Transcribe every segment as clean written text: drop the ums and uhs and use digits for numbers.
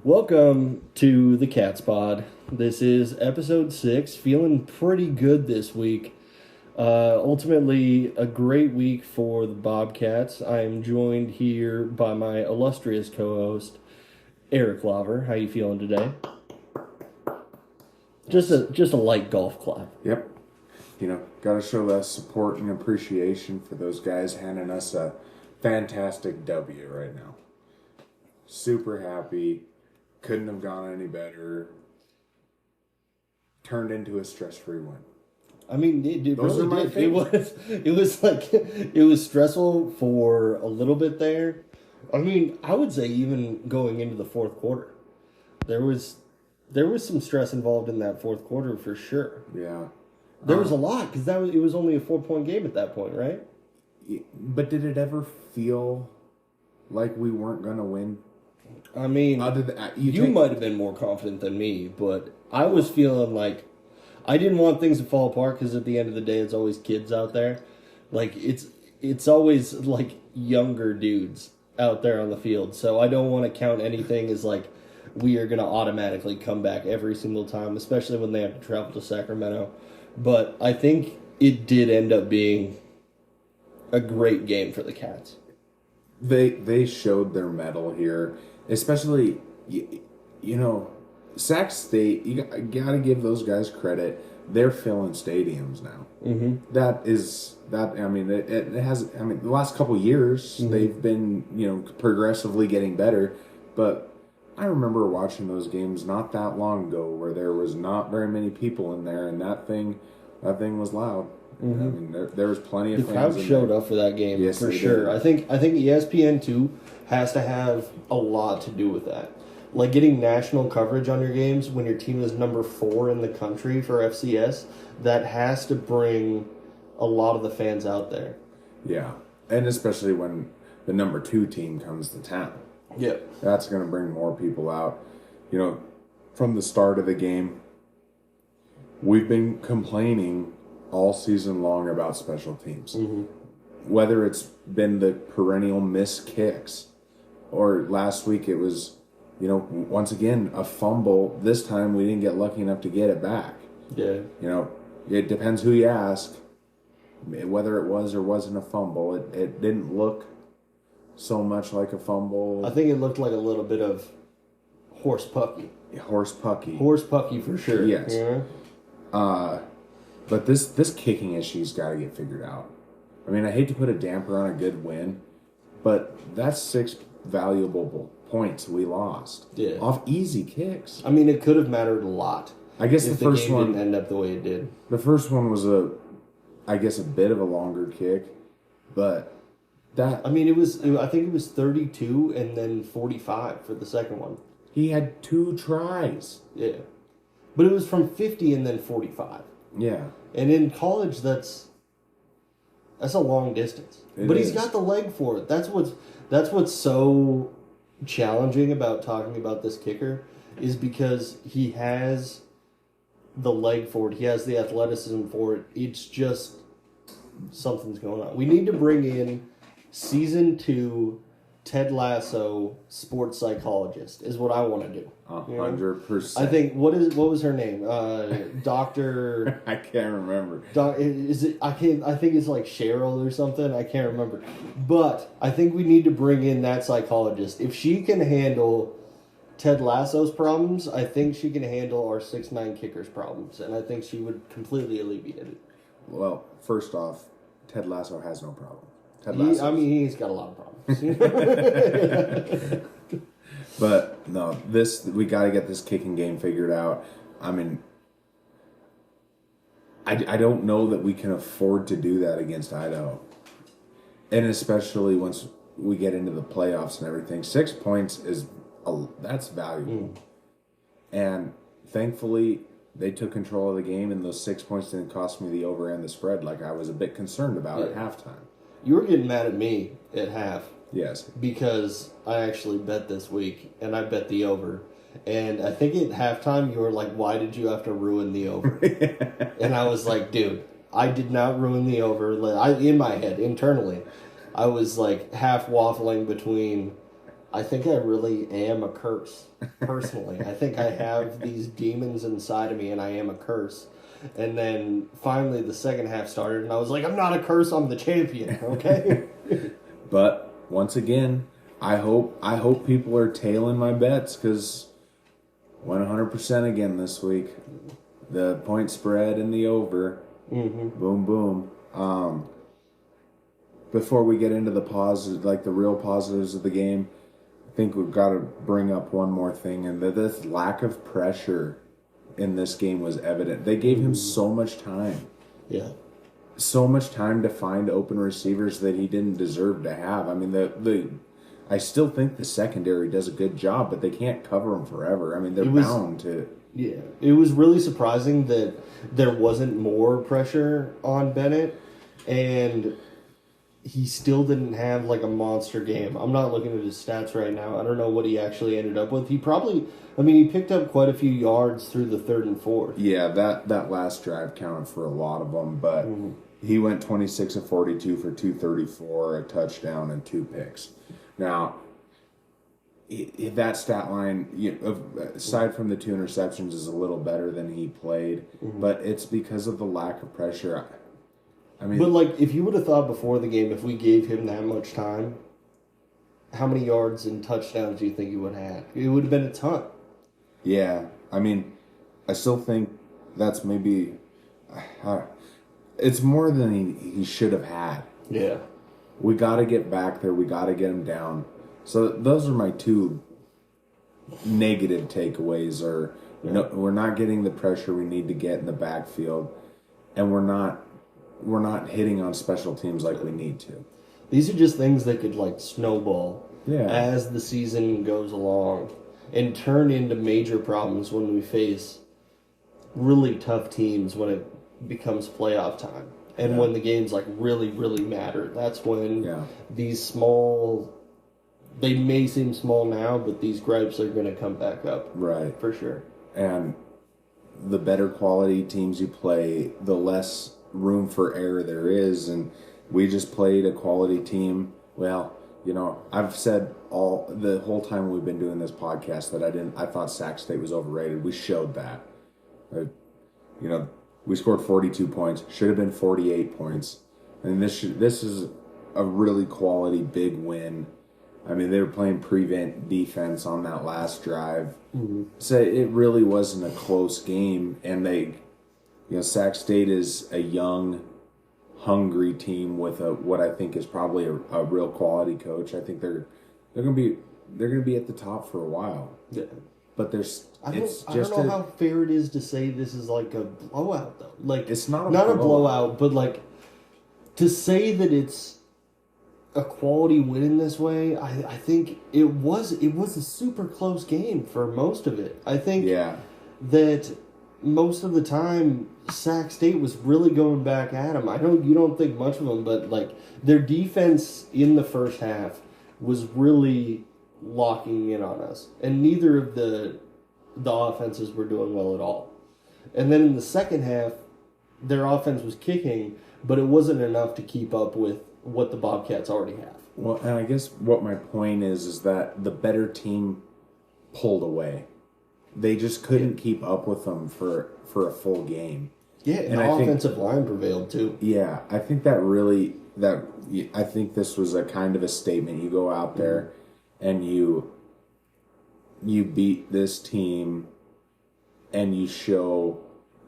Welcome to the Cats Pod. This is episode 6. Feeling pretty good this week. Ultimately, a great week for the Bobcats. I am joined here by my illustrious co-host, Eric Lover. How you feeling today? Just a light golf clap. Yep. Got to show that support and appreciation for those guys handing us a fantastic W right now. Super happy. Couldn't have gone any better. Turned into a stress-free win. I mean, it Those really are my did. favorites. It was stressful for a little bit there. I mean, I would say even going into the fourth quarter, there was some stress involved in that fourth quarter for sure. Yeah. There was a lot because it was only a 4-point game at that point, right? But did it ever feel like we weren't going to win? I mean, you might have been more confident than me, but I was feeling like I didn't want things to fall apart because at the end of the day, it's always kids out there. Like it's always like younger dudes out there on the field. So I don't want to count anything as like we are going to automatically come back every single time, especially when they have to travel to Sacramento. But I think it did end up being a great game for the Cats. They showed their mettle here, especially, Sac State, you got to give those guys credit. They're filling stadiums now. Mm-hmm. The last couple of years, they've been, progressively getting better. But I remember watching those games not that long ago where there was not very many people in there, and that thing was loud. Mm-hmm. I mean, there was plenty of fans. The crowd showed up for that game, yes, for sure. Did. I think ESPN too has to have a lot to do with that. Like getting national coverage on your games when your team is number 4 in the country for FCS, that has to bring a lot of the fans out there. Yeah, and especially when the number 2 team comes to town. Yeah, that's going to bring more people out. From the start of the game, we've been complaining all season long about special teams. Mm-hmm. Whether it's been the perennial missed kicks, or last week it was, once again, a fumble. This time we didn't get lucky enough to get it back. Yeah. It depends who you ask, whether it was or wasn't a fumble. It didn't look so much like a fumble. I think it looked like a little bit of horse pucky. Horse pucky. Horse pucky for sure. Yes. Yeah. But this kicking issue's got to get figured out. I mean, I hate to put a damper on a good win, but that's 6 valuable points we lost. Yeah. Off easy kicks. I mean, it could have mattered a lot. I guess if the first game one didn't end up the way it did. The first one was a bit of a longer kick, but that. I mean, I think it was 32 and then 45 for the second one. He had 2 tries. Yeah, but it was from 50 and then 45. Yeah. And in college, that's a long distance. But he's got the leg for it. That's what's so challenging about talking about this kicker, is because he has the leg for it. He has the athleticism for it. It's just something's going on. We need to bring in season 2 Ted Lasso sports psychologist is what I want to do. 100%. I think what was her name? Doctor. I can't remember. Is it? I think it's like Cheryl or something. I can't remember. But I think we need to bring in that psychologist. If she can handle Ted Lasso's problems, I think she can handle our 6'9" kicker's problems, and I think she would completely alleviate it. Well, first off, Ted Lasso has no problem. He's got a lot of problems. But no, we got to get this kicking game figured out. I mean, I don't know that we can afford to do that against Idaho, and especially once we get into the playoffs and everything. 6 points that's valuable, and thankfully they took control of the game, and those 6 points didn't cost me the over and the spread like I was a bit concerned about at halftime. You were getting mad at me at half. Yes. Because I actually bet this week, and I bet the over. And I think at halftime you were like, why did you have to ruin the over? And I was like, dude, I did not ruin the over. In my head, internally, I was like half waffling between I think I really am a curse, personally. I think I have these demons inside of me, and I am a curse. And then finally the second half started, and I was like, I'm not a curse, I'm the champion, okay? But once again, I hope people are tailing my bets, because went 100% again this week. The point spread and the over. Mm-hmm. Boom, boom. Before we get into the positive, like the real positives of the game, I think we've got to bring up one more thing, and that this lack of pressure in this game was evident. They gave him so much time. Yeah. So much time to find open receivers that he didn't deserve to have. I mean, I still think the secondary does a good job, but they can't cover them forever. I mean, they're bound to. Yeah. It was really surprising that there wasn't more pressure on Bennett, and he still didn't have like a monster game. I'm not looking at his stats right now. I don't know what he actually ended up with. He picked up quite a few yards through the third and fourth. Yeah, that last drive counted for a lot of them, but he went 26 of 42 for 234, a touchdown, and 2 picks. Now, that stat line, aside from the 2 interceptions, is a little better than he played, but it's because of the lack of pressure. I mean, but like, if you would have thought before the game, if we gave him that much time, how many yards and touchdowns do you think he would have had? It would have been a ton. Yeah, I mean, I still think that's maybe it's more than he should have had. Yeah, we got to get back there. We got to get him down. So those are my 2 negative takeaways. We're not getting the pressure we need to get in the backfield, and we're not hitting on special teams like we need to. These are just things that could like snowball as the season goes along and turn into major problems when we face really tough teams when it becomes playoff time. And when the games like really, really matter. That's when these small, they may seem small now, but these gripes are going to come back up. Right. For sure. And the better quality teams you play, the less room for error there is. And we just played a quality team. Well, I've said the whole time we've been doing this podcast that I thought Sac State was overrated. We showed that. We scored 42 points. Should have been 48 points. And this is a really quality big win. I mean, they were playing prevent defense on that last drive. Mm-hmm. So it really wasn't a close game. And Sac State is a young, hungry team with what I think is probably a real quality coach. I think they're gonna be at the top for a while. Yeah. But I don't know how fair it is to say this is like a blowout though. Like, it's not a blowout, but like to say that it's a quality win in this way, I think it was a super close game for most of it. I think that most of the time Sac State was really going back at them. I know you don't think much of them, but like their defense in the first half was really locking in on us, and neither of the offenses were doing well at all. And then in the second half, their offense was kicking, but it wasn't enough to keep up with what the Bobcats already have. Well, and I guess what my point is that the better team pulled away. They just couldn't keep up with them for a full game. Yeah, and the offensive line prevailed too. Yeah, I think I think this was a kind of a statement. You go out there and you beat this team, and you show,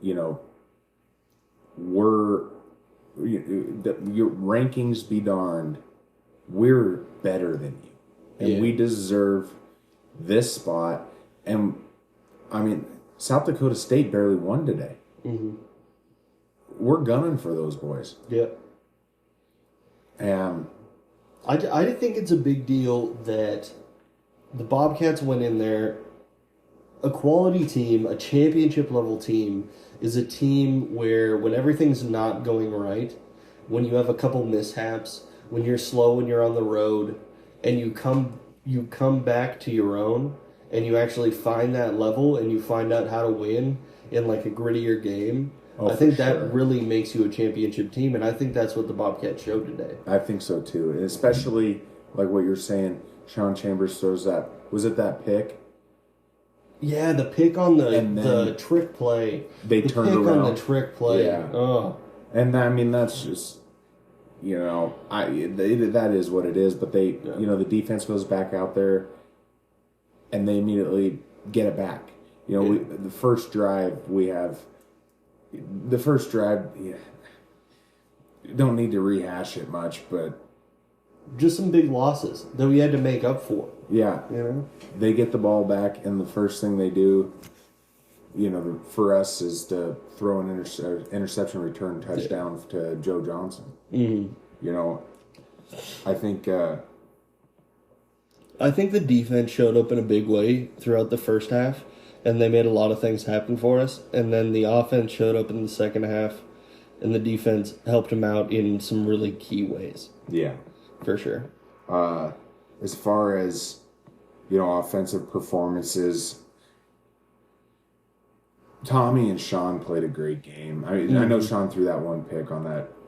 your rankings be darned, we're better than you, and we deserve this spot. And I mean, South Dakota State barely won today. Mm-hmm. We're gunning for those boys. Yeah. I think it's a big deal that the Bobcats went in there. A quality team, a championship level team, is a team where when everything's not going right, when you have a couple mishaps, when you're slow when you're on the road, and you come back to your own, and you actually find that level, and you find out how to win in like a grittier game. I think that really makes you a championship team, and I think that's what the Bobcats showed today. I think so too, and especially like what you're saying, Sean Chambers throws that. Was it that pick? Yeah, the pick on the trick play. They turned around. The pick on the trick play. Yeah. Oh. And I mean, that's just, that is what it is. But they, the defense goes back out there, and they immediately get it back. The first drive you don't need to rehash it much, but just some big losses that we had to make up for. Yeah. They get the ball back, and the first thing they do, for us is to throw an interception return touchdown to Joe Johnson. Mm-hmm. I think the defense showed up in a big way throughout the first half, and they made a lot of things happen for us. And then the offense showed up in the second half, and the defense helped them out in some really key ways. Yeah. For sure. As far as, offensive performances, Tommy and Sean played a great game. I mean, I know Sean threw that one pick on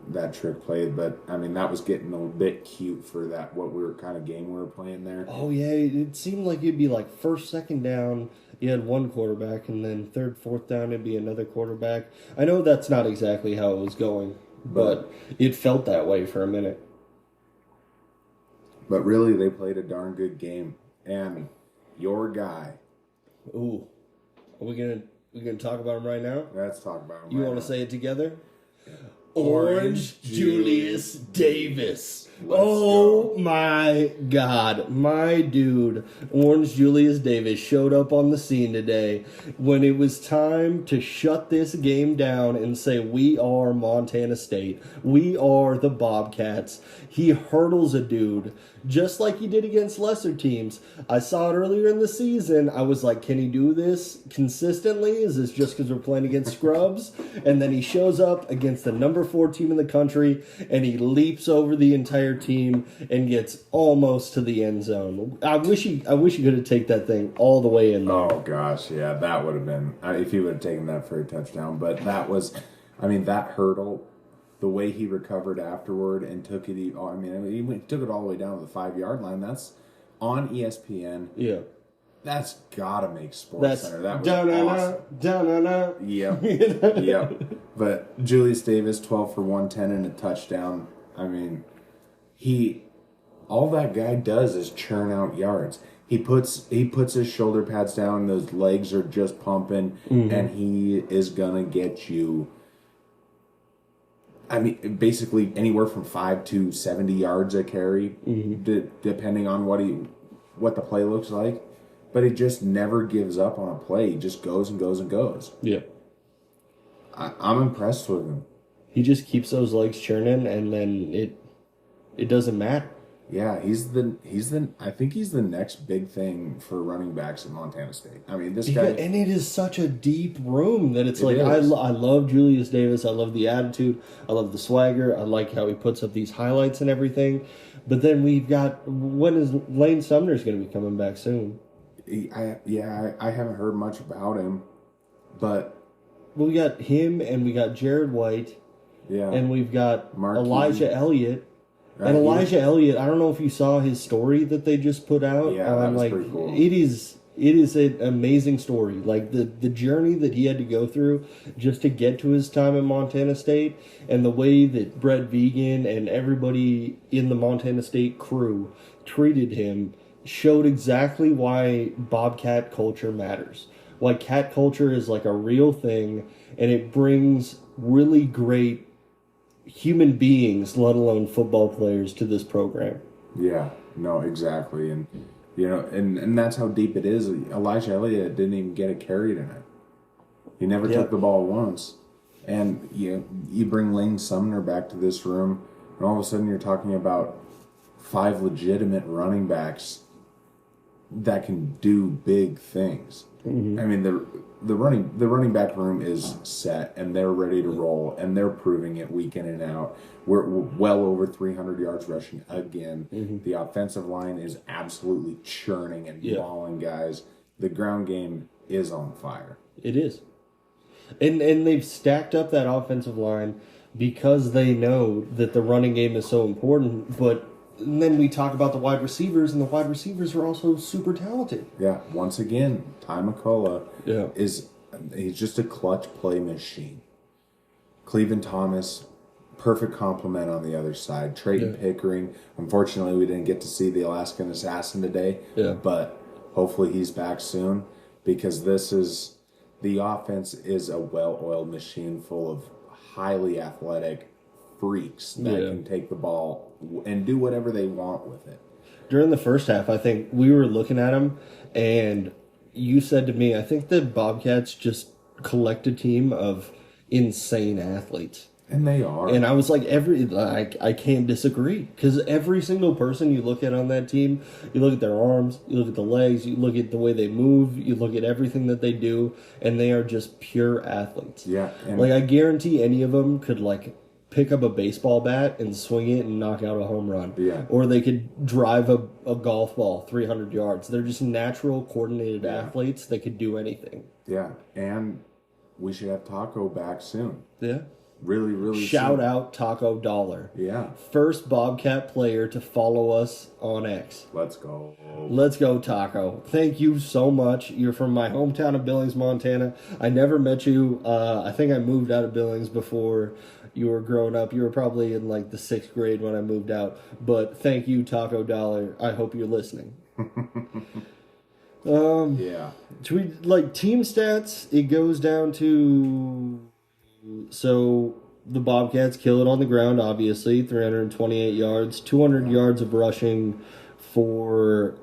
that trick play, but I mean, that was getting a bit cute for what kind of game we were playing there. Oh yeah, it seemed like it'd be like first, second down, you had one quarterback, and then third, fourth down, it'd be another quarterback. I know that's not exactly how it was going, but it felt that way for a minute. But really, they played a darn good game, and your guy. Ooh, are we gonna talk about him right now? Let's talk about him. You want to say it together? Orange Julius Davis. Oh my God. My dude, Orange Julius Davis, showed up on the scene today when it was time to shut this game down and say, we are Montana State. We are the Bobcats. He hurdles a dude just like he did against lesser teams. I saw it earlier in the season. I was like, can he do this consistently? Is this just because we're playing against scrubs? And then he shows up against the number 4 team in the country, and he leaps over the entire team and gets almost to the end zone. I wish he could have taken that thing all the way in there. Oh gosh, yeah, that would have been if he would have taken that for a touchdown. But that was, that hurdle, the way he recovered afterward and took it. He took it all the way down to the 5-yard line. That's on ESPN. Yeah. That's gotta make Sports Center. That was awesome. Yep. Yep. But Julius Davis, 12 for 110 and a touchdown. All that guy does is churn out yards. He puts his shoulder pads down, those legs are just pumping, and he is gonna get you. Basically anywhere from 5 to 70 yards a carry, depending on what the play looks like. But he just never gives up on a play. He just goes and goes and goes. Yeah. I'm impressed with him. He just keeps those legs churning, and then it doesn't matter. Yeah, I think he's the next big thing for running backs in Montana State. This guy, and it is such a deep room that it's I love Julius Davis. I love the attitude. I love the swagger. I like how he puts up these highlights and everything. But then we've got, when is Lane Sumner's going to be coming back soon? I haven't heard much about him, but we got him, and we got Jared White, and we've got Elijah Elliott. Right. And Elijah Elliott, I don't know if you saw his story that they just put out. Yeah, that was pretty cool. It is an amazing story. Like the journey that he had to go through just to get to his time in Montana State, and the way that Brett Vegan and everybody in the Montana State crew treated him showed exactly why Bobcat culture matters. Why cat culture is like a real thing, and it brings really great human beings, let alone football players, to this program. Yeah, no, exactly. And and that's how deep it is. Elijah Elliott didn't even get a carry tonight. He never took the ball once. And you bring Lane Sumner back to this room, and all of a sudden you're talking about 5 legitimate running backs that can do big things. The running back room is set, and they're ready to roll, and they're proving it week in and out. We're well over 300 yards rushing again. The offensive line is absolutely churning and balling guys. The ground game is on fire. It is. And they've stacked up that offensive line because they know that the running game is so important, but And then we talk about the wide receivers, and the wide receivers are also super talented. Yeah, once again, Ty McCullough he's just a clutch play machine. Cleveland Thomas, perfect complement on the other side. Trayton Pickering, unfortunately we didn't get to see the Alaskan Assassin today, but hopefully he's back soon, because the offense is a well-oiled machine full of highly athletic freaks that can take the ball and do whatever they want with it. During the first half, I think we were looking at them, and you said to me, I think the Bobcats just collect a team of insane athletes. And they are. And I was like, I can't disagree. Because every single person you look at on that team, you look at their arms, you look at the legs, you look at the way they move, you look at everything that they do, and they are just pure athletes. Yeah. Like, I guarantee any of them could, like, pick up a baseball bat and swing it and knock out a home run. Yeah. Or they could drive a golf ball 300 yards. They're just natural, coordinated athletes that could do anything. Yeah. And we should have Taco back soon. Yeah. Really, really Shout soon. out Taco Dollar. Yeah. First Bobcat player to follow us on X. Let's go. Let's go, Taco. Thank you so much. You're from my hometown of Billings, Montana. I never met you. I think I moved out of Billings before you were growing up. You were probably in like the 6th grade when I moved out. But thank you, Taco Dollar. I hope you're listening. Yeah. Should we, like, team stats? It goes down to... So, the Bobcats kill it on the ground, obviously. 328 yards. 200 yards of rushing for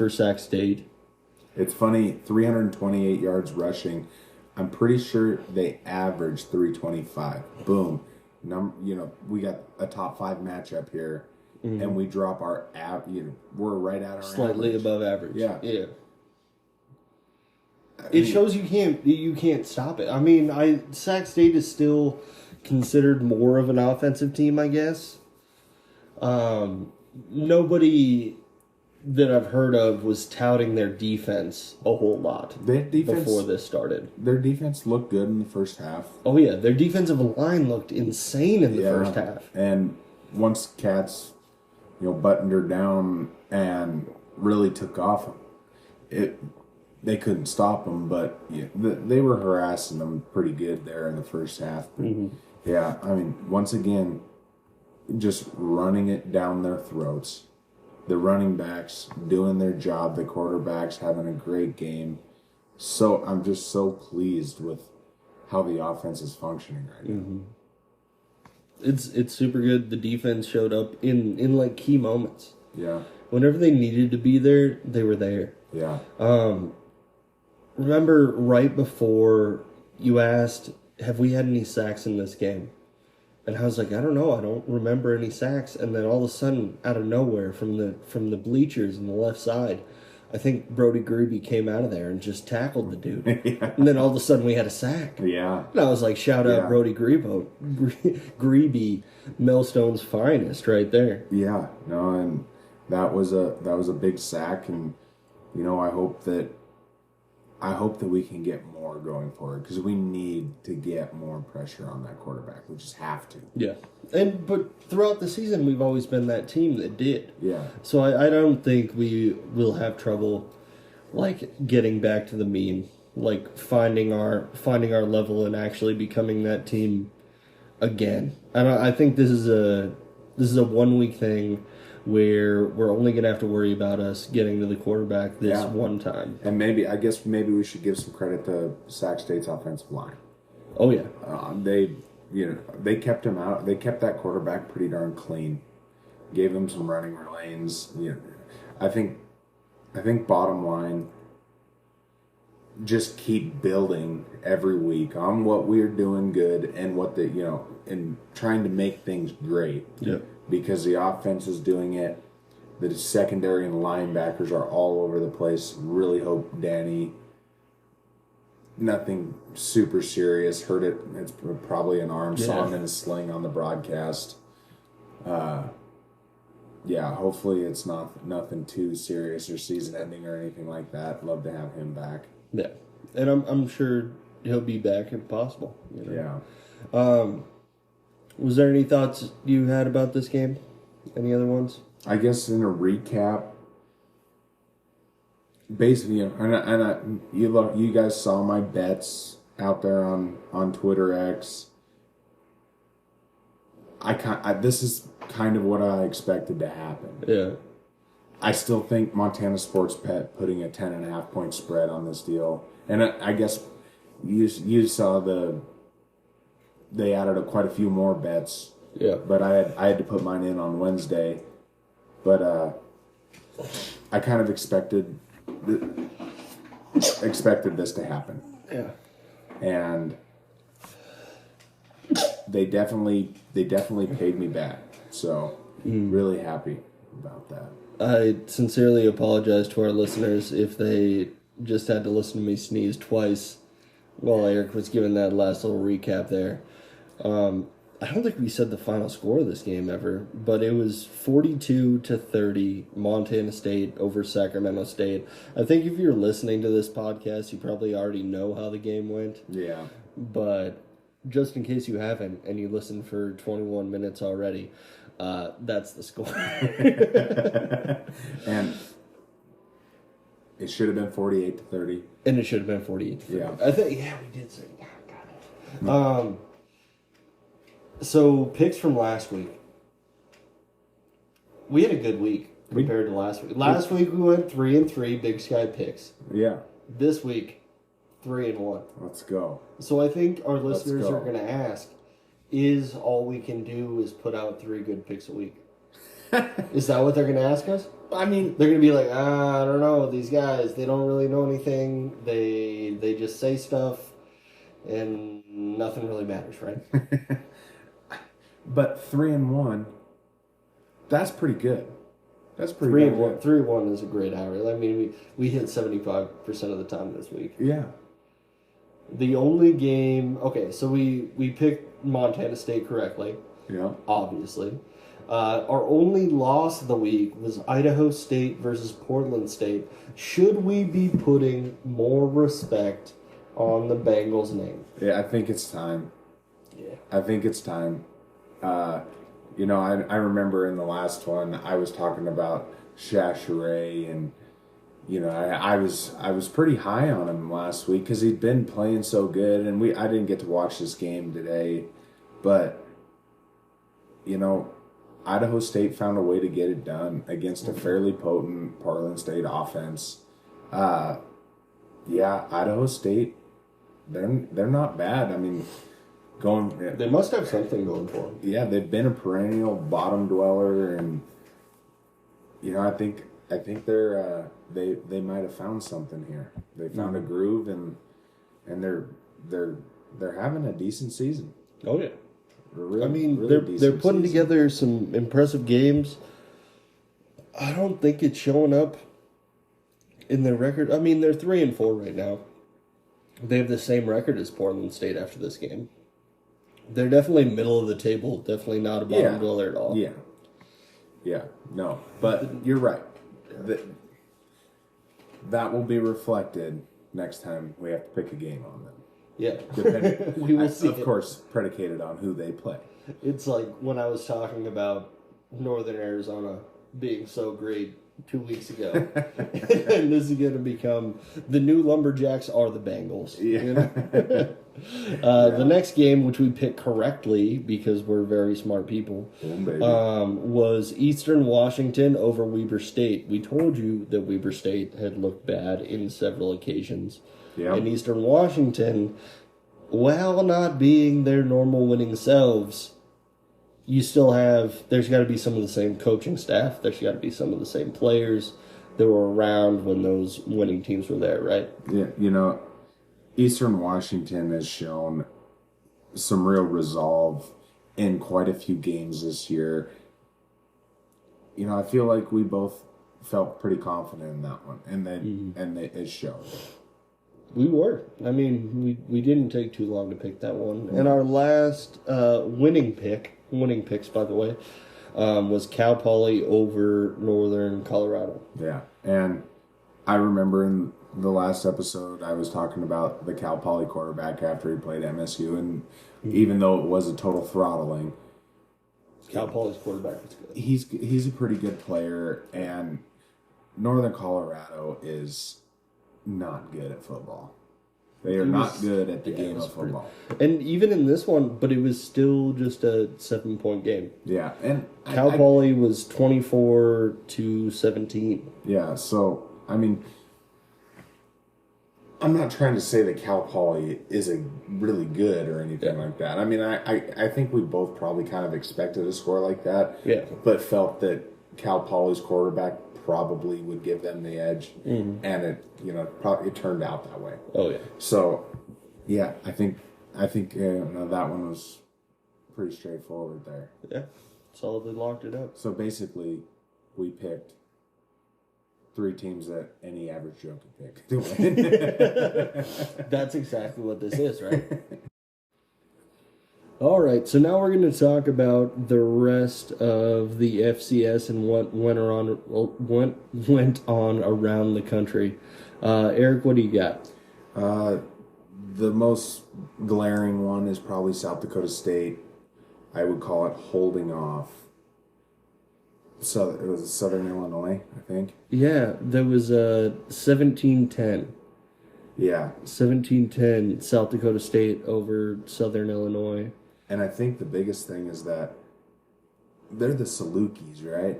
Sac State. It's funny, 328 yards rushing. I'm pretty sure they averaged 325. Boom. We got a top 5 matchup here, and we drop our we're right at our slightly average. Above average. Yeah. I mean, shows you can't stop it. I mean, Sac State is still considered more of an offensive team, I guess. Nobody that I've heard of was touting their defense a whole lot before this started. Their defense looked good in the first half. Oh, yeah. Their defensive line looked insane in the first half. And once Cats, buttoned her down and really took off, they couldn't stop them, but they were harassing them pretty good there in the first half. But, yeah, I mean, once again, just running it down their throats. The running backs doing their job, the quarterbacks having a great game. So I'm just so pleased with how the offense is functioning right now. It's super good. The defense showed up in like key moments. Yeah. Whenever they needed to be there, they were there. Yeah. Remember right before you asked, have we had any sacks in this game? And I was like, I don't know. I don't remember any sacks. And then all of a sudden, out of nowhere, from the bleachers on the left side, I think Brody Grebe came out of there and just tackled the dude. And then all of a sudden, we had a sack. Yeah. And I was like, shout out Brody Grebe, Millstone's finest, right there. Yeah. No, and that was a big sack, and I hope that we can get more going forward, because we need to get more pressure on that quarterback. We just have to. Yeah. But throughout the season, we've always been that team that did. Yeah. So I don't think we will have trouble, like, getting back to the mean, like finding our level and actually becoming that team again. And I think this is a 1 week thing where we're only going to have to worry about us getting to the quarterback this one time. And maybe we should give some credit to Sac State's offensive line. Oh, yeah. They kept him out. They kept that quarterback pretty darn clean. Gave him some running lanes. I think bottom line, just keep building every week on what we're doing good and what and trying to make things great. Yeah. Because the offense is doing it. The secondary and linebackers are all over the place. Really hope Danny, nothing super serious, hurt it. It's probably an arm, saw him in a sling on the broadcast. Hopefully it's nothing too serious or season ending or anything like that. Love to have him back. Yeah. And I'm sure he'll be back if possible. Yeah. Was there any thoughts you had about this game? Any other ones? I guess in a recap, basically, you guys saw my bets out there on Twitter X. This is kind of what I expected to happen. Yeah. I still think Montana Sports Pet putting a 10.5 point spread on this deal, and I guess you saw they added quite a few more bets. Yeah. But I had to put mine in on Wednesday, but I kind of expected this to happen. Yeah. And they definitely paid me back. So really happy about that. I sincerely apologize to our listeners if they just had to listen to me sneeze twice while Eric was giving that last little recap there. I don't think we said the final score of this game ever, but it was 42-30 Montana State over Sacramento State. I think if you're listening to this podcast, you probably already know how the game went. Yeah. But just in case you haven't and you listened for 21 minutes already, that's the score. And it should have been 48-30. And it should have been 48-30. Yeah. I think, we did say, got it. So, picks from last week. We had a good week compared to last week. Last week we went 3-3 Big Sky picks. Yeah. This week, 3-1. Let's go. So I think our listeners are going to ask, is all we can do is put out 3 good picks a week? Is that what they're going to ask us? I mean, they're going to be like, I don't know, these guys, they don't really know anything. They just say stuff and nothing really matters, right? But 3-1, that's pretty good. That's pretty 3-1. 3-1 is a great average. I mean, we hit 75% of the time this week. Yeah. The only game... Okay, so we picked Montana State correctly. Yeah. Obviously. Our only loss of the week was Idaho State versus Portland State. Should we be putting more respect on the Bengals' name? Yeah, I think it's time. Yeah. I think it's time. I remember in the last one I was talking about Chachere, and I was pretty high on him last week because he'd been playing so good, and I didn't get to watch this game today, but Idaho State found a way to get it done against a fairly potent Portland State offense. Idaho State, they're not bad. I mean, they must have something going for them. Yeah, they've been a perennial bottom dweller, and I think they might have found something here. They found a groove, and they're having a decent season. Oh yeah. Really they're putting together some impressive games. I don't think it's showing up in their record. I mean, they're 3-4 right now. They have the same record as Portland State after this game. They're definitely middle of the table. Definitely not a bottom dweller at all. Yeah. No, but you're right. That will be reflected next time we have to pick a game on them. Yeah. We will see. Of course, predicated on who they play. It's like when I was talking about Northern Arizona being so great 2 weeks ago. And this is going to become the new Lumberjacks are the Bengals. Yeah. The next game, which we picked correctly because we're very smart people, was Eastern Washington over Weber State. We told you that Weber State had looked bad in several occasions. Yeah. And Eastern Washington, while not being their normal winning selves, you still have, there's got to be some of the same coaching staff. There's got to be some of the same players that were around when those winning teams were there, right? Yeah, Eastern Washington has shown some real resolve in quite a few games this year. I feel like we both felt pretty confident in that one, and it showed. We were. I mean, we didn't take too long to pick that one. And our last winning picks, by the way, was Cal Poly over Northern Colorado. Yeah, and I remember in the last episode I was talking about the Cal Poly quarterback after he played MSU, and even though it was a total throttling, Cal Poly's quarterback is good. He's a pretty good player, and Northern Colorado is not good at football. They are not good at the game of football. And even in this one, but it was still just a 7-point game. Yeah, and Cal Poly was 24-17. Yeah, so I mean, I'm not trying to say that Cal Poly isn't really good or anything like that. I mean, I think we both probably kind of expected a score like that. Yeah. But felt that Cal Poly's quarterback probably would give them the edge, and it it turned out that way. Oh yeah. So yeah, I think that one was pretty straightforward there. Yeah, solidly locked it up. So basically, we picked 3 teams that any average Joe could pick to win. That's exactly what this is, right? All right, so now we're going to talk about the rest of the FCS and what went on around the country. Eric, what do you got? The most glaring one is probably South Dakota State. I would call it holding off. So it was Southern Illinois, I think. Yeah, there was 17-10. Yeah. 17-10 South Dakota State over Southern Illinois. And I think the biggest thing is that they're the Salukis, right?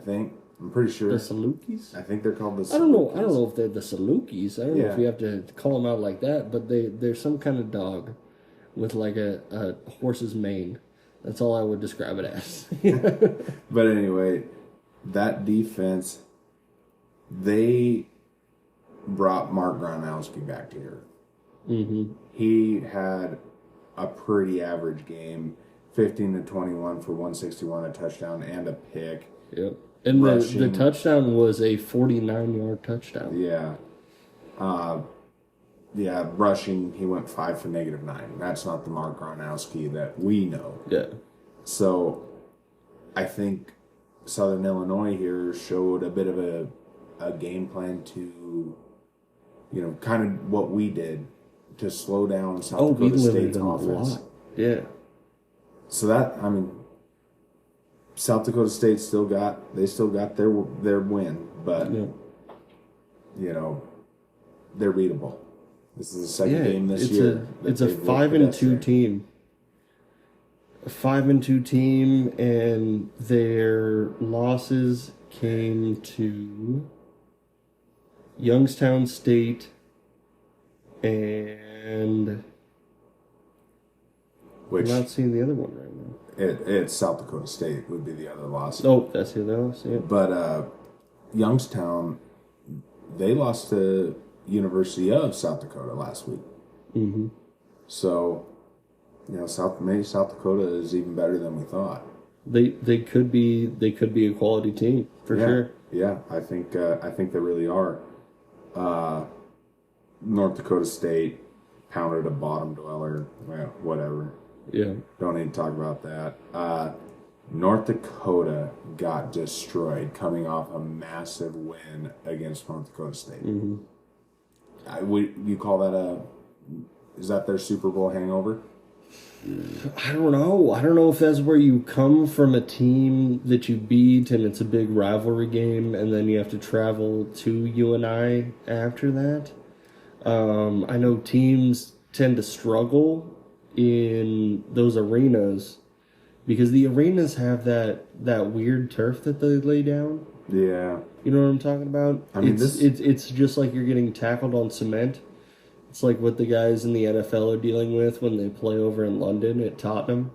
I'm pretty sure. The Salukis? I think they're called the Salukis. I don't know if they're the Salukis. I don't know if you have to call them out like that, but they're some kind of dog with like a horse's mane. That's all I would describe it as. But anyway, that defense, they brought Mark Gronowski back to earth. Mm-hmm. He had a pretty average game, 15-21 for 161, a touchdown, and a pick. Yep. And the touchdown was a 49-yard touchdown. Yeah. Rushing, he went 5 for -9. That's not the Mark Gronowski that we know. Yeah. So, I think Southern Illinois here showed a bit of a game plan to, kind of what we did to slow down South Dakota State's offense. Yeah. So South Dakota State still got their win, but they're beatable. This is the second game this year. It's a 5-2 team. A 5-2 team, and their losses came to Youngstown State and I'm not seeing the other one right now. It's South Dakota State would be the other loss. Oh, that's the other loss, yeah. But Youngstown, they lost to University of South Dakota last week. Mm-hmm. So, South Dakota is even better than we thought. They could be a quality team for sure. Yeah, I think they really are. North Dakota State pounded a bottom dweller. Well, whatever. Yeah. Don't need to talk about that. North Dakota got destroyed coming off a massive win against North Dakota State. Mm-hmm. You call that is that their Super Bowl hangover? I don't know. I don't know if that's where you come from a team that you beat and it's a big rivalry game and then you have to travel to UNI after that. I know teams tend to struggle in those arenas because the arenas have that weird turf that they lay down. Yeah. You know what I'm talking about? It's just like you're getting tackled on cement. It's like what the guys in the NFL are dealing with when they play over in London at Tottenham.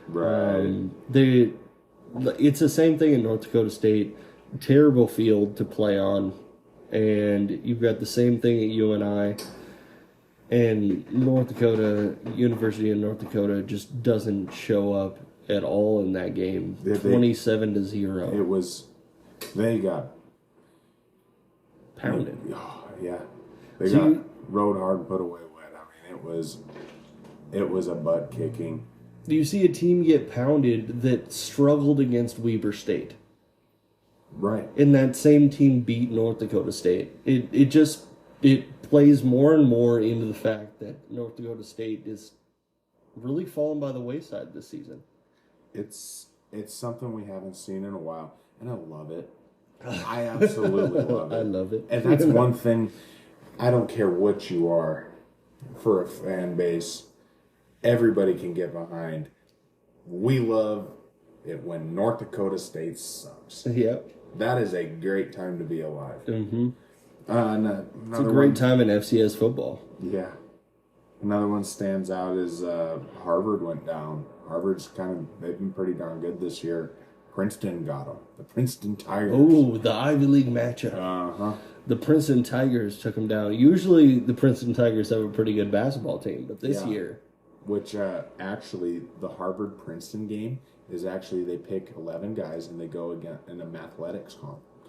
Right. It's the same thing in North Dakota State. Terrible field to play on. And you've got the same thing at UNI. And University of North Dakota just doesn't show up at all in that game. 27-0. They got pounded. Oh, yeah. They got rode hard and put away wet. I mean, it was a butt kicking. Do you see a team get pounded that struggled against Weber State? Right. And that same team beat North Dakota State. It plays more and more into the fact that North Dakota State is really falling by the wayside this season. It's It's something we haven't seen in a while, and I love it. I absolutely love it. I love it. And that's one thing, I don't care what you are for a fan base, everybody can get behind. We love it when North Dakota State sucks. Yep. That is a great time to be alive. Mm-hmm. It's a great time in FCS football. Yeah. Another one stands out is Harvard went down. Harvard's they've been pretty darn good this year. Princeton got them. The Princeton Tigers. Oh, the Ivy League matchup. Uh-huh. The Princeton Tigers took them down. Usually the Princeton Tigers have a pretty good basketball team, but this year... Which, actually, the Harvard-Princeton game is actually they pick 11 guys and they go again in a mathletics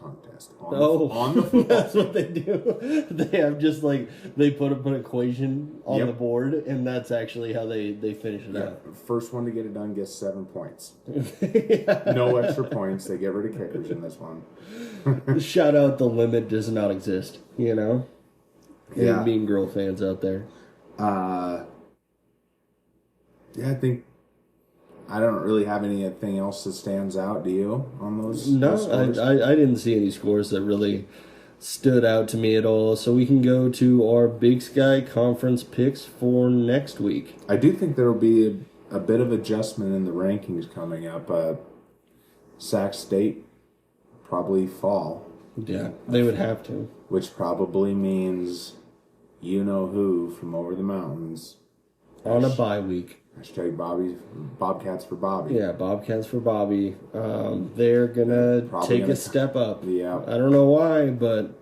contest. On the football that's what they do. They have just they put up an equation on the board, and that's actually how they finish it out. First one to get it done gets 7 points. No extra points. They get rid of kickers in this one. Shout out, the limit does not exist, you know? Yeah. And Mean Girl fans out there. Yeah, I think I don't really have anything else that stands out. Do you on those? No, those I didn't see any scores that really stood out to me at all. So we can go to our Big Sky Conference picks for next week. I do think there will be a bit of adjustment in the rankings coming up. Sac State probably fall. Yeah, they would have to. Which probably means you know who from over the mountains. On a bye week. Hashtag Bobcats for Bobby. Yeah, Bobcats for Bobby. They're going to take a step up. Yeah. I don't know why, but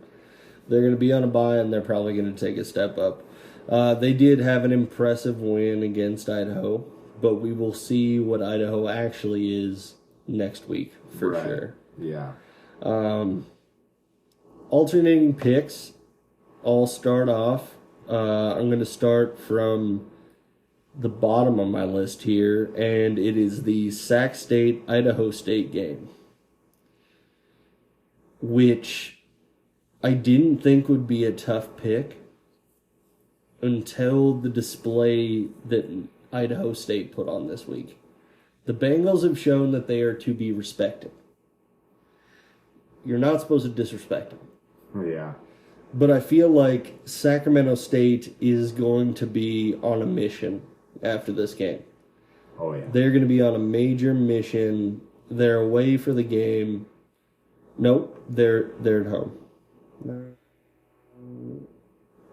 they're going to be on a bye, and they're probably going to take a step up. They did have an impressive win against Idaho, but we will see what Idaho actually is next week for sure. Yeah. Alternating picks. I'll start off. I'm going to start from the bottom of my list here, and it is the Sac State Idaho State game, which I didn't think would be a tough pick until the display that Idaho State put on this week. The Bengals have shown that they are to be respected. You're not supposed to disrespect them. Yeah. But I feel like Sacramento State is going to be on a mission after this game. Oh, yeah. They're going to be on a major mission. They're away for the game. Nope, they're at home.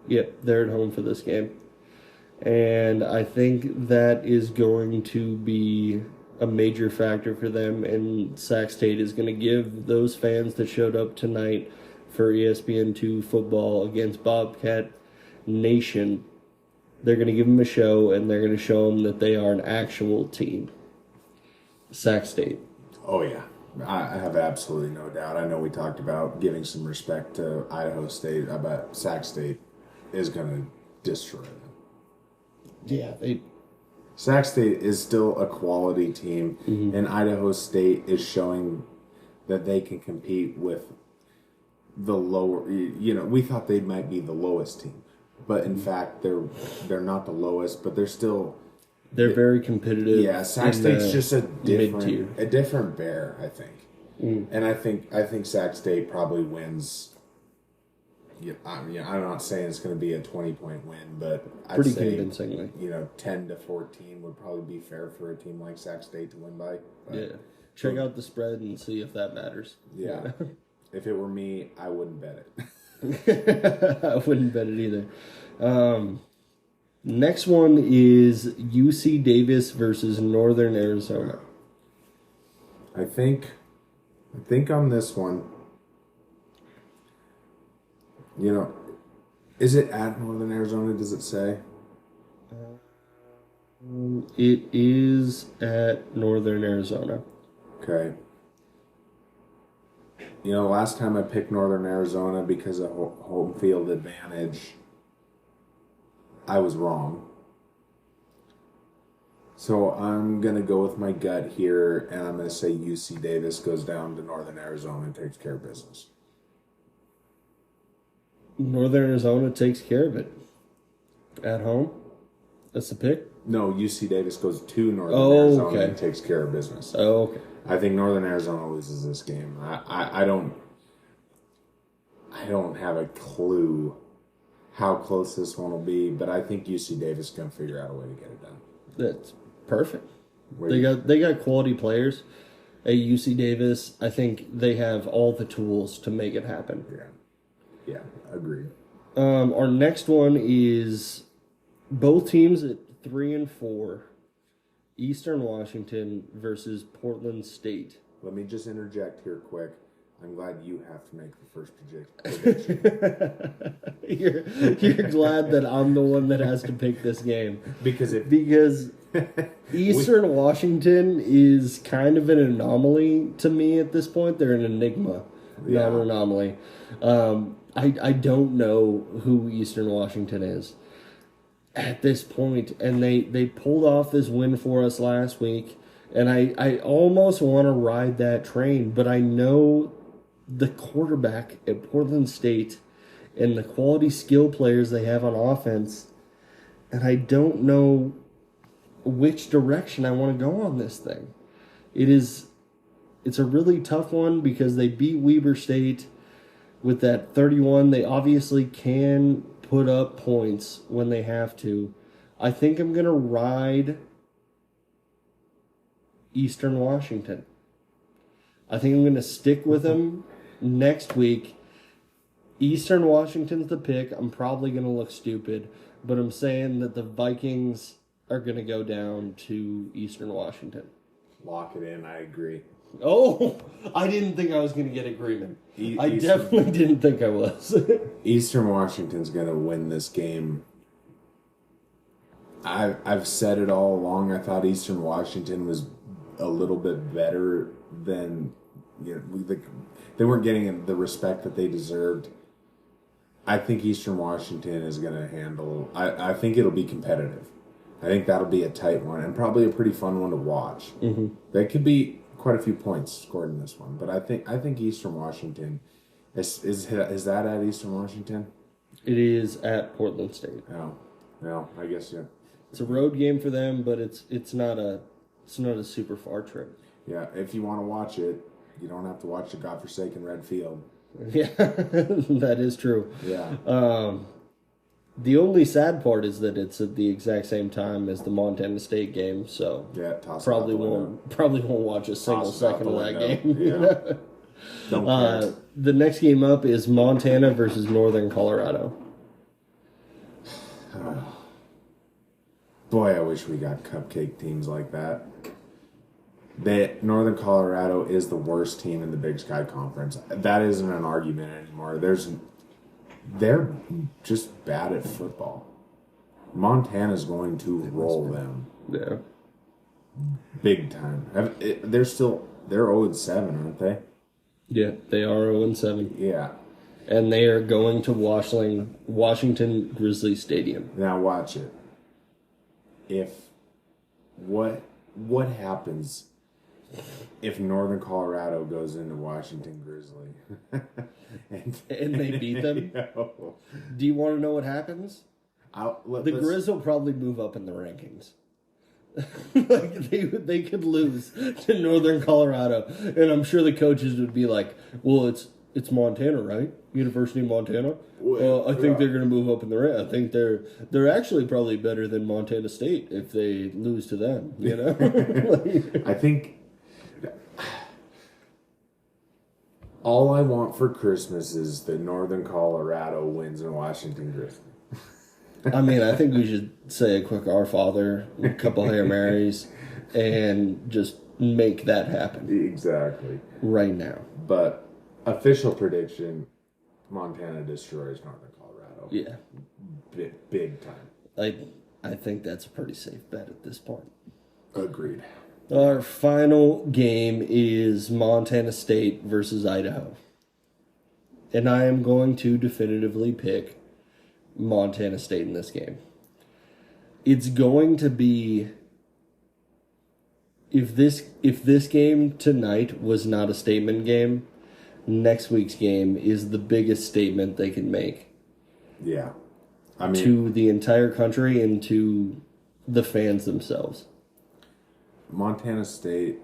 Yep, they're at home for this game. And I think that is going to be a major factor for them, and Sac State is going to give those fans that showed up tonight for ESPN2 football against Bobcat Nation, they're going to give them a show, and they're going to show them that they are an actual team. Sac State. Oh, yeah. I have absolutely no doubt. I know we talked about giving some respect to Idaho State. I bet Sac State is going to destroy them. Yeah, Sac State is still a quality team, and Idaho State is showing that they can compete with the lower. We thought they might be the lowest team, but in fact, they're not the lowest, but they're still. They're very competitive. Yeah, Sac State's just a different bear, I think, and I think Sac State probably wins. Yeah, I'm not saying it's going to be a 20-point win, but I'd say convincingly. 10 to 14 would probably be fair for a team like Sac State to win by. But, yeah, check out the spread and see if that matters. Yeah, if it were me, I wouldn't bet it. I wouldn't bet it either. Next one is UC Davis versus Northern Arizona. I think on this one. Is it at Northern Arizona? Does it say? It is at Northern Arizona. Okay. Last time I picked Northern Arizona because of home field advantage, I was wrong. So I'm going to go with my gut here, and I'm going to say UC Davis goes down to Northern Arizona and takes care of business. Northern Arizona takes care of it. At home? That's the pick? No, UC Davis goes to Northern Arizona and takes care of business. Oh, okay. I think Northern Arizona loses this game. I don't have a clue how close this one will be, but I think UC Davis is going to figure out a way to get it done. That's perfect. They got quality players at UC Davis. I think they have all the tools to make it happen. Yeah, agreed. Our next one is both teams at 3-4. Eastern Washington versus Portland State. Let me just interject here quick. I'm glad you have to make the first prediction. You're glad that I'm the one that has to pick this game. Because Eastern Washington is kind of an anomaly to me at this point. They're an enigma, not an anomaly. I don't know who Eastern Washington is at this point, and they pulled off this win for us last week, and I almost want to ride that train, but I know the quarterback at Portland State and the quality skill players they have on offense, and I don't know which direction I want to go on this thing. It's a really tough one because they beat Weber State with that 31. They obviously can put up points when they have to. I think I'm going to ride Eastern Washington. I think I'm going to stick with them next week. Eastern Washington's the pick. I'm probably going to look stupid, but I'm saying that the Vikings are going to go down to Eastern Washington. Lock it in. I agree. Oh, I didn't think I was going to get agreement. I definitely didn't think I was. Eastern Washington's going to win this game. I've said it all along. I thought Eastern Washington was a little bit better than, they weren't getting the respect that they deserved. I think Eastern Washington is going to handle. I think it'll be competitive. I think that'll be a tight one and probably a pretty fun one to watch. Mm-hmm. That could be quite a few points scored in this one, but I think Eastern Washington is that at Eastern Washington? It is at Portland State. Oh, no, I guess yeah. It's a road game for them, but it's not a super far trip. Yeah, if you want to watch it, you don't have to watch the godforsaken red field. Yeah, that is true. Yeah. The only sad part is that it's at the exact same time as the Montana State game, so yeah, probably won't watch a single second of that game. Yeah. Don't care. The next game up is Montana versus Northern Colorado. Boy, I wish we got cupcake teams like that. Northern Colorado is the worst team in the Big Sky Conference. That isn't an argument anymore. They're just bad at football. Montana's going to roll them. Yeah. Big time. They're 0-7, aren't they? Yeah, they are 0-7. Yeah. And they are going to Washington Grizzly Stadium. Now watch it. What happens if Northern Colorado goes into Washington Grizzly and they beat them? No. Do you want to know what happens? The Grizz will probably move up in the rankings. Like they could lose to Northern Colorado, and I'm sure the coaches would be like, "Well, it's Montana, right? University of Montana. I think they're going to move up in the rank. I think they're actually probably better than Montana State if they lose to them. You know, I think all I want for Christmas is that Northern Colorado wins in Washington Grizzly. I mean, I think we should say a quick Our Father, a couple Hail Marys, and just make that happen. Exactly. Right now. But official prediction, Montana destroys Northern Colorado. Yeah. Big time. I think that's a pretty safe bet at this point. Agreed. Our final game is Montana State versus Idaho. And I am going to definitively pick Montana State in this game. It's going to be, if this game tonight was not a statement game, next week's game is the biggest statement they can make. Yeah. I mean, to the entire country and to the fans themselves. Montana State,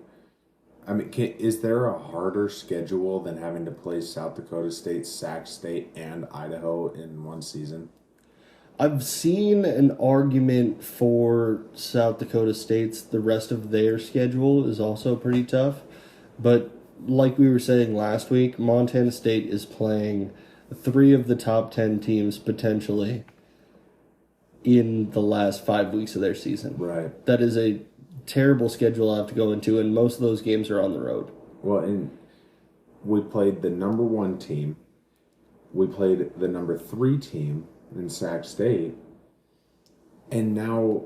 I mean, is there a harder schedule than having to play South Dakota State, Sac State, and Idaho in one season? I've seen an argument for South Dakota State's. The rest of their schedule is also pretty tough. But like we were saying last week, Montana State is playing 3 of the top 10 teams potentially in the last 5 weeks of their season. Right. That is a terrible schedule I have to go into, and most of those games are on the road. Well, and we played the number 1 team. We played the number 3 team in Sac State. And now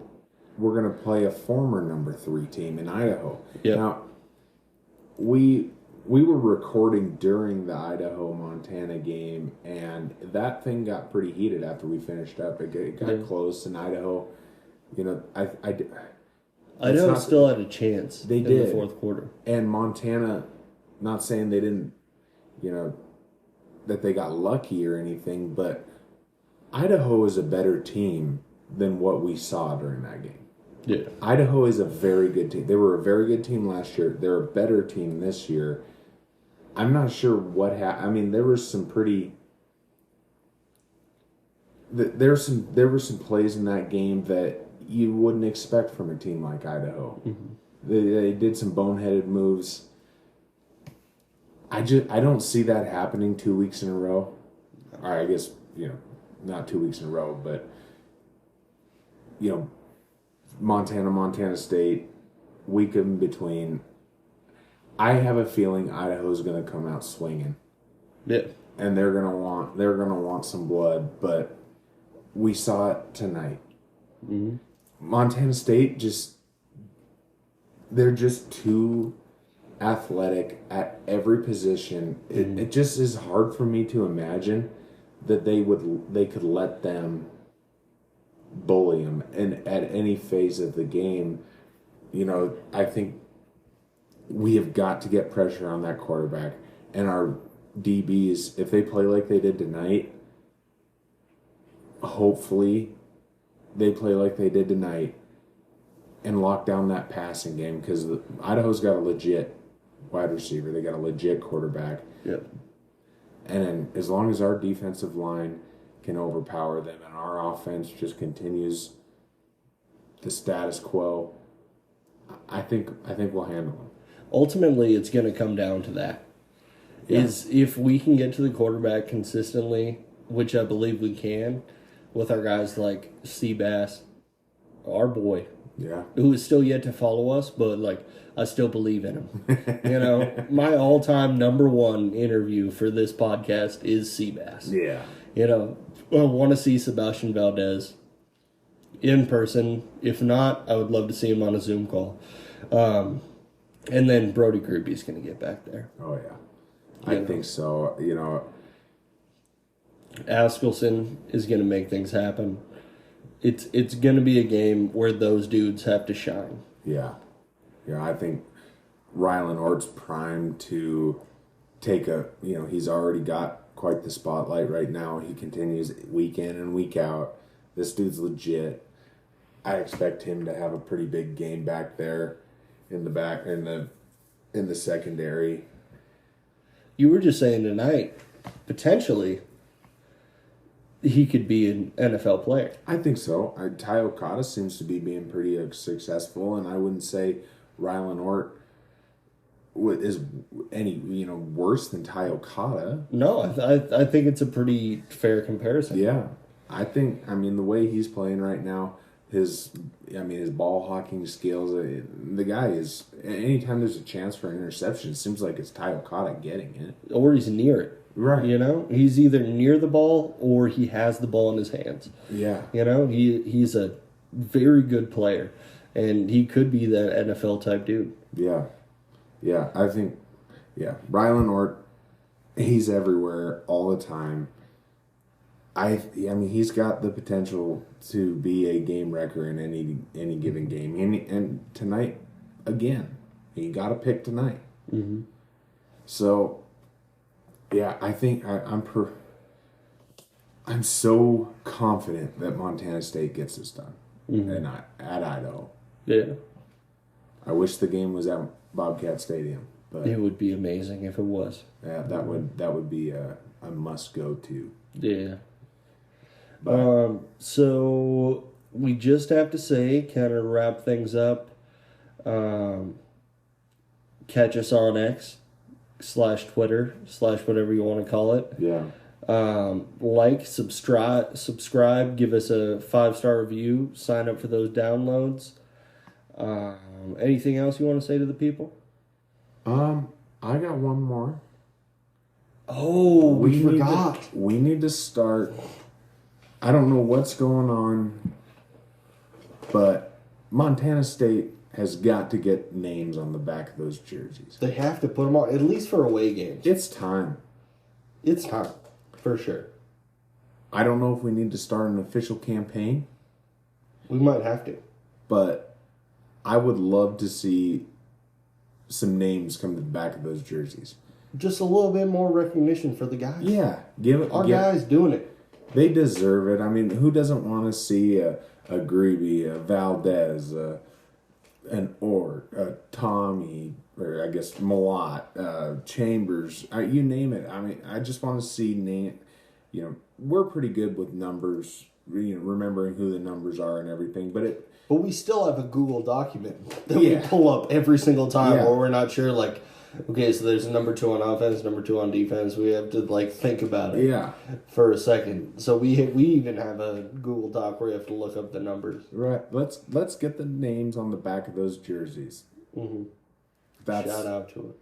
we're going to play a former number 3 team in Idaho. Yep. Now, we were recording during the Idaho-Montana game, and that thing got pretty heated after we finished up. It got close, and Idaho, Idaho still had a chance in the fourth quarter. And Montana, not saying they didn't, that they got lucky or anything, but Idaho is a better team than what we saw during that game. Yeah. Idaho is a very good team. They were a very good team last year. They're a better team this year. I'm not sure what happened. I mean, there were some pretty... There were some plays in that game that you wouldn't expect from a team like Idaho. Mm-hmm. They did some boneheaded moves. I don't see that happening 2 weeks in a row. Or I guess, not 2 weeks in a row, but, Montana State, week in between. I have a feeling Idaho's going to come out swinging. Yeah. And they're going to want some blood, but we saw it tonight. Mm-hmm. Montana State they're just too athletic at every position. Mm-hmm. It just is hard for me to imagine that they could let them bully them and at any phase of the game. I think we have got to get pressure on that quarterback, and our DBs, if they play like they did tonight, hopefully they play like they did tonight and lock down that passing game, because Idaho's got a legit wide receiver. They got a legit quarterback. Yep. And as long as our defensive line can overpower them and our offense just continues the status quo, I think we'll handle them. Ultimately, it's going to come down to that. Yeah. Is if we can get to the quarterback consistently, which I believe we can, with our guys like Seabass, our boy, who is still yet to follow us, but I still believe in him. My all-time number 1 interview for this podcast is Seabass. Yeah. I want to see Sebastian Valdez in person. If not, I would love to see him on a Zoom call. And then Brody Gruby's going to get back there. Oh, yeah. I think so. Askelson is going to make things happen. It's going to be a game where those dudes have to shine. Yeah. Yeah, I think Rylan Ort's primed to take he's already got quite the spotlight right now. He continues week in and week out. This dude's legit. I expect him to have a pretty big game back there in the secondary. You were just saying tonight, potentially, he could be an NFL player. I think so. Ty Okada seems to be being pretty successful, and I wouldn't say Rylan Ort is any worse than Ty Okada. No, I think it's a pretty fair comparison. Yeah, I think the way he's playing right now, his ball hawking skills, the guy is, anytime there's a chance for an interception, it seems like it's Ty Okada getting it, or he's near it. Right. He's either near the ball or he has the ball in his hands. Yeah. He's a very good player, and he could be that NFL type dude. Yeah. Yeah, I think, Rylan Ort, he's everywhere all the time. He's got the potential to be a game wrecker in any given game. And tonight, again, he got a pick tonight. Mm-hmm. So, yeah, I think I'm so confident that Montana State gets this done, and at Idaho. Yeah. I wish the game was at Bobcat Stadium. But it would be amazing if it was. yeah, that would be a must go to. Yeah. But, so we just have to say, kind of wrap things up. Catch us on X/Twitter/ whatever you want to call it. yeah. Like, subscribe, give us a 5-star review, sign up for those downloads. Anything else you want to say to the people? I got one more. Oh, we forgot. We need to start. I don't know what's going on, but Montana State has got to get names on the back of those jerseys. They have to put them on, at least for away games. It's time. It's time, for sure. I don't know if we need to start an official campaign. We might have to. But I would love to see some names come to the back of those jerseys. Just a little bit more recognition for the guys. Yeah. Guys doing it. They deserve it. I mean, who doesn't want to see a Greeby, a Valdez, an Ort, a Tommy, or I guess Malott, Chambers, you name it. I mean, I just want to see we're pretty good with numbers, remembering who the numbers are and everything, but we still have a Google document that we pull up every single time where we're not sure, like, okay, so there's a number 2 on offense, number 2 on defense. We have to, like, think about it for a second. So we even have a Google Doc where you have to look up the numbers. Right. Let's get the names on the back of those jerseys. Mm-hmm. Shout out to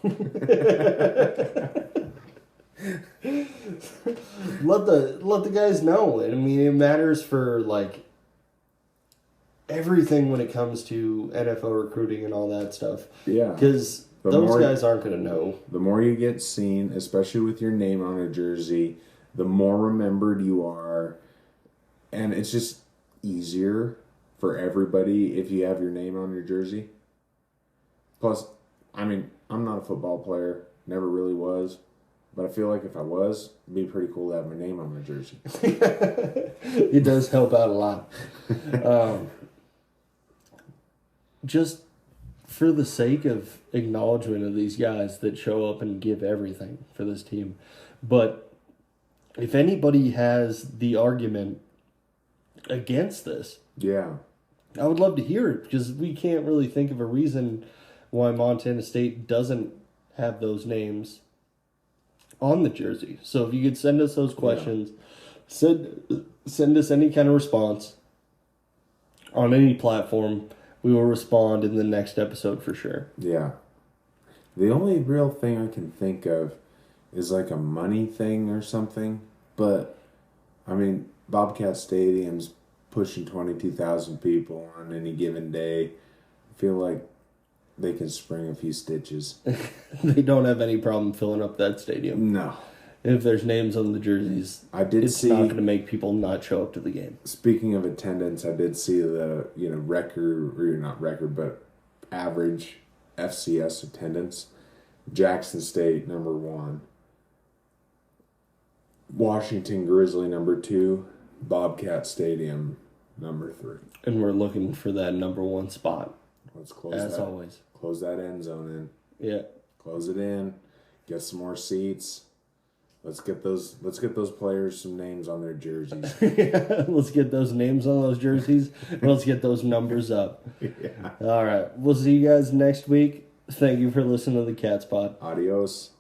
it. Let the guys know. I mean, it matters for, like, everything when it comes to NFL recruiting and all that stuff. Yeah. Because those guys aren't going to know. The more you get seen, especially with your name on a jersey, the more remembered you are. And it's just easier for everybody if you have your name on your jersey. Plus, I mean, I'm not a football player. Never really was. But I feel like if I was, it'd be pretty cool to have my name on my jersey. It does help out a lot. Just for the sake of acknowledgement of these guys that show up and give everything for this team. But if anybody has the argument against this, I would love to hear it, because we can't really think of a reason why Montana State doesn't have those names on the jersey. So if you could send us those questions, send us any kind of response on any platform. We will respond in the next episode for sure. Yeah. The only real thing I can think of is like a money thing or something. But, I mean, Bobcat Stadium's pushing 22,000 people on any given day. I feel like they can spring a few stitches. They don't have any problem filling up that stadium. No. If there's names on the jerseys, it's not going to make people not show up to the game. Speaking of attendance, I did see the but average FCS attendance. Jackson State, number 1. Washington Grizzly, number 2. Bobcat Stadium, number 3. And we're looking for that number 1 spot. Let's close as always. Close that end zone in. Yeah. Close it in. Get some more seats. Let's get those players some names on their jerseys. Let's get those names on those jerseys. Let's get those numbers up. Yeah. All right. We'll see you guys next week. Thank you for listening to the Cat Spot. Adios.